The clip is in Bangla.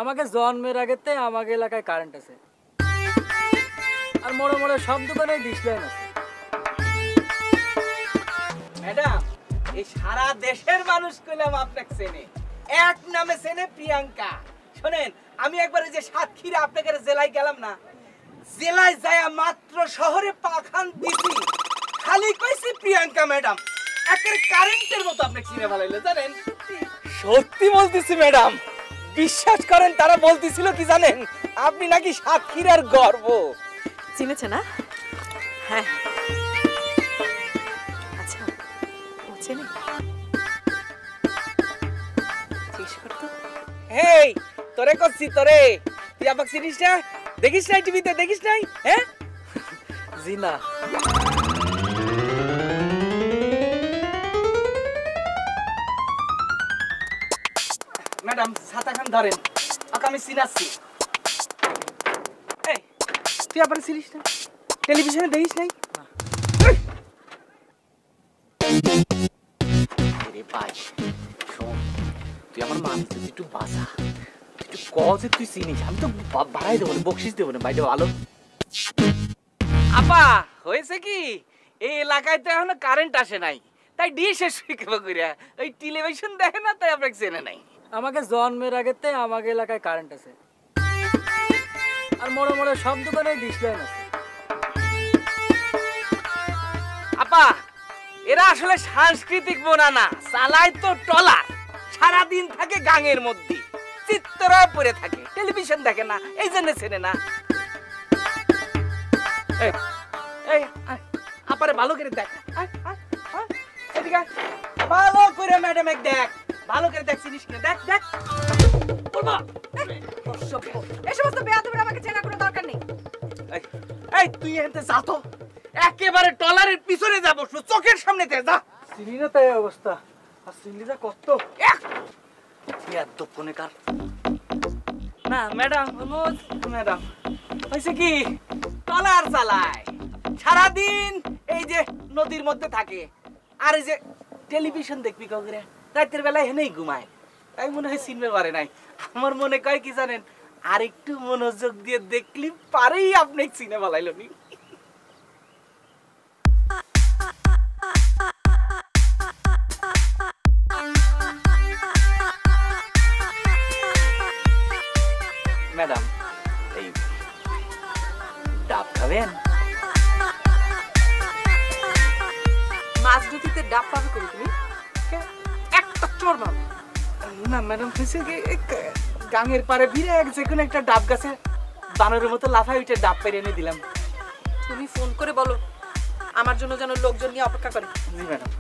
আমাকে জন্মের আগেতে আমাকে এলাকায় কারেন্ট আছে, আর মোড়ে মোড়ে সব দোকানে ডিশ লাইন আছে। ম্যাডাম, এই সারা দেশের মানুষ কইলাম আপনাকে চেনে, এক নামে চেনে প্রিয়াঙ্কা। শোনেন, আমি একবার যে সাতক্ষীরা আপনাকে জেলায় গেলাম না, জেলায় যায় মাত্র শহরে পাখান দিছি, খালি কইছি প্রিয়াঙ্কা ম্যাডাম, একের কারেন্টের মতো আপনাকে চিনে ভালাইলো জানেন। সত্যি বলতেছি ম্যাডাম, বিশ্বাস করেন, তারা বলতেছিল কি জানেন, আপনি নাকি সাতক্ষীরার গর্ব। চিনেছে না? হ্যাঁ, আচ্ছা ও চেনে? জিজ্ঞেস করতো। হেই, তোরে করছি তোরে, তুই আমাকে চিনিস না? দেখিস নাই টিভিতে, দেখিস নাই? হ্যাঁ জি না। ম্যাডাম ছাতা খান ধরেন, ওকে আমি চিনাচ্ছি। এই, তুই আবার চিনিস না? টেলিভিশনে দেখিস নাই? রে ভাই শোন, তুই আমার মানুষ, তুই একটু বাঁচা, তুই একটু কজে তুই চিনিস, আমি তো বাড়াই দেবো না, বকশিস দেবো না, বাইরে ভালো। আপা হয়েছে কি, এই এলাকায় তো এখনো কারেন্ট আসে নাই, তাই ডিশে শুইকেবা কইরা ওই টেলিভিশন দেখে না, তাই আপনাকে চেনে নাই। আমাকে জন্মের আগেতে আমাকে এলাকায় কারেন্ট আছে, আর মোড়ে মোড়ে সব দোকানে ডিশ লাইন আছে। আপা, এরা আসলে সাংস্কৃতিক বোনানা, চালায় তো টলার, সারাদিন থাকে গাঙের মধ্যে, চিত্র পরে থাকে, টেলিভিশন দেখে না, এই জন্য চেনে না। এই, এই, আয়, আপারে ভালো করে দেখ, আয়, আয়, আয়, এদিকে আয়। ভালো করে ম্যাডাম এক দেখ, ভালো করে দেখ, চিনিস কিনা দেখ, দেখ। বলবা এই সমস্ত বেয়াদবির আমাকে চেনা কোনো দরকার নেই। এই, এই তুই এতে যা তো, একেবারে টলারের পিছনে যাব, চোখের সামনে তে যা। চিনি না তাই অবস্থা, আর চিনলি যা কত ফোনে কার না ম্যাডাম, ম্যাডাম হয়েছে কি, টলার চালায় সারাদিন, এই যে নদীর মধ্যে থাকে, আর এই যে টেলিভিশন দেখবি কাউকে রাতের বেলায় হেনেই ঘুমায়, তাই মনে হয় চিনতে পারে নাই। আমার মনে কয় কি জানেন, আর একটু মনোযোগ দিয়ে দেখলি পারেই আপনি চিনে ভালাইল নি। ম্যাডাম, এই ডাব খাবেন? মাছ দুটিতে ডাব পাবে করে তুমি একটা চোর মারো। না ম্যাডাম, হয়েছে কি, গাঙের পারে ভিড়ে যে কোনো একটা ডাব গাছে বানরের মতো লাফায় উঠে ডাব পেরে এনে দিলাম। তুমি ফোন করে বলো আমার জন্য যেন লোকজন নিয়ে অপেক্ষা করে। জি ম্যাডাম।